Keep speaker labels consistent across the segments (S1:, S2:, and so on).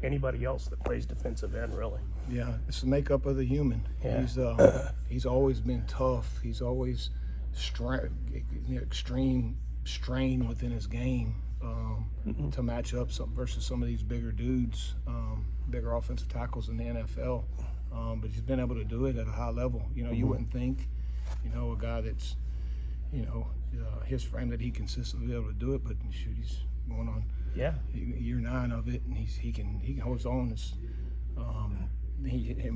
S1: anybody else that plays defensive end, really.
S2: Yeah, it's the makeup of the human.
S1: Yeah.
S2: He's always been tough. He's always extreme strain within his game to match up versus some of these bigger dudes, bigger offensive tackles in the NFL. But he's been able to do it at a high level. You know, you wouldn't think, a guy that's, his frame that he consistently be able to do it, but shoot, he's going on year 9 of it, and he can hold his own. It's, the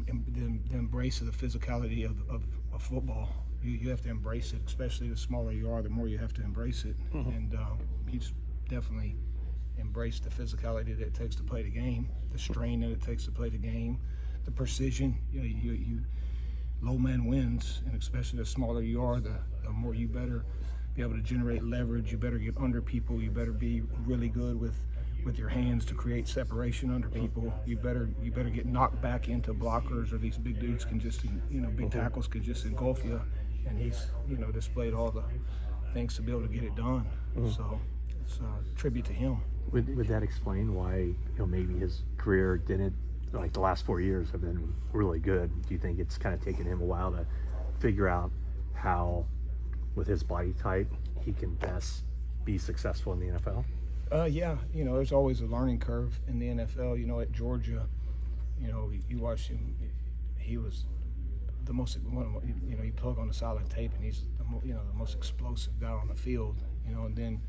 S2: embrace of the physicality of football. You have to embrace it, especially the smaller you are, the more you have to embrace it. And he's definitely embraced the physicality that it takes to play the game, the strain that it takes to play the game, the precision. You low man wins, and especially the smaller you are, the more you better be able to generate leverage. You better get under people. You better be really good with your hands to create separation under people. You better get knocked back into blockers, or these big dudes can just, big tackles can just engulf you. And he's, displayed all the things to be able to get it done. So it's a tribute to him.
S3: Would that explain why, maybe his career didn't, like the last 4 years have been really good? Do you think it's kind of taken him a while to figure out how, with his body type, he can best be successful in the NFL?
S2: Yeah, there's always a learning curve in the NFL. At Georgia, you watch him, he was the most, you plug on the silent tape, and he's the most explosive guy on the field, and then,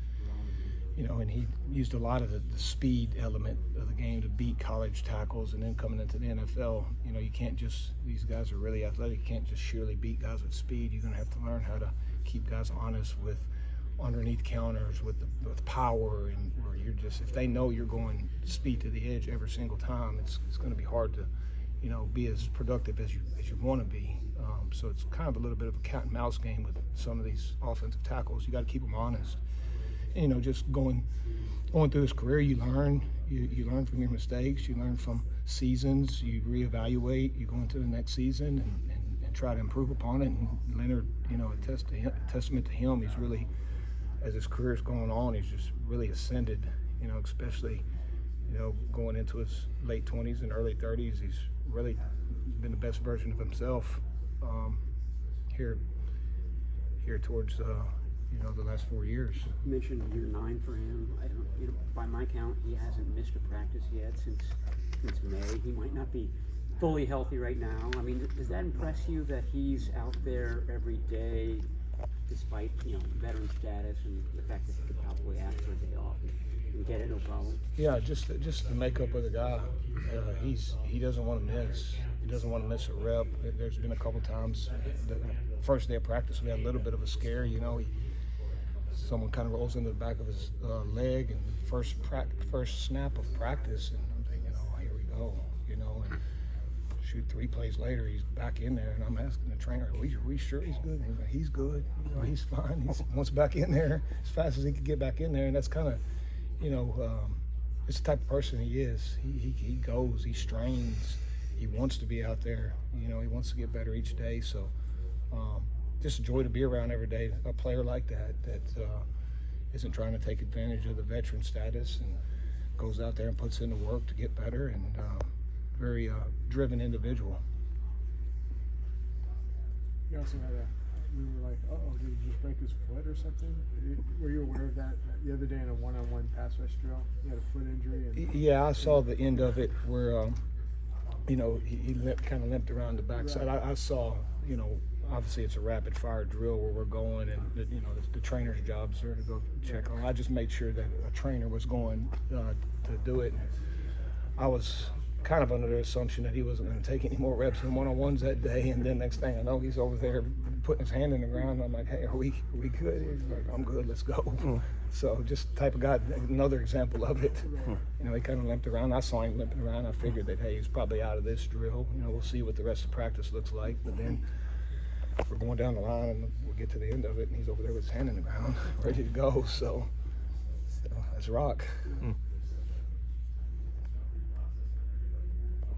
S2: and he used a lot of the speed element of the game to beat college tackles, and then coming into the NFL, you can't just, these guys are really athletic, you can't just surely beat guys with speed. You're going to have to learn how to keep guys honest with underneath counters, with power, and where you're just, if they know you're going speed to the edge every single time, it's going to be hard to, be as productive as you want to be. So it's kind of a little bit of a cat and mouse game with some of these offensive tackles. You got to keep them honest. Just going through his career, you learn. You learn from your mistakes. You learn from seasons. You reevaluate. You go into the next season and try to improve upon it. And Leonard, a testament to him. He's really, as his career's going on, he's just really ascended. Especially, going into his late 20s and early 30s, he's really been the best version of himself here towards the last 4 years.
S4: You mentioned year 9 for him. I don't, by my count, he hasn't missed a practice yet since May. He might not be fully healthy right now. I mean, does that impress you that he's out there every day, despite veteran status and the fact that he could probably ask for a day off and get it no problem?
S2: Yeah, just the makeup of the guy. He doesn't want to miss. He doesn't want to miss a rep. There's been a couple times, the first day of practice, we had a little bit of a scare. Someone kind of rolls into the back of his leg, and first snap of practice, and I'm thinking, here we go, and shoot, 3 plays later, he's back in there, and I'm asking the trainer, are we sure he's good? And he's like, he's good, he's fine. He wants back in there as fast as he could get back in there, and that's kind of, it's the type of person he is. He goes, he strains, he wants to be out there, he wants to get better each day. So just a joy to be around every day, a player like that isn't trying to take advantage of the veteran status and goes out there and puts in the work to get better, and very driven individual.
S5: You also had we were like, did he just break his foot or something? Were you aware of that the other day in a one-on-one pass rush drill? He had a foot injury.
S2: Yeah, I saw the end of it where, he kind of limped around the backside.
S5: Right.
S2: I saw, obviously it's a rapid-fire drill where we're going, and the trainer's jobs are to go check on. I just made sure that a trainer was going to do it. I was kind of under the assumption that he wasn't going to take any more reps in one-on-ones that day, and then next thing I know, he's over there putting his hand in the ground, and I'm like, hey, are we good? He's like, I'm good, let's go. So just the type of guy, another example of it. He kind of limped around. I saw him limping around. I figured that, hey, he's probably out of this drill. We'll see what the rest of practice looks like, but then we're going down the line, and we'll get to the end of it, and he's over there with his hand in the ground, ready to go. So let's rock.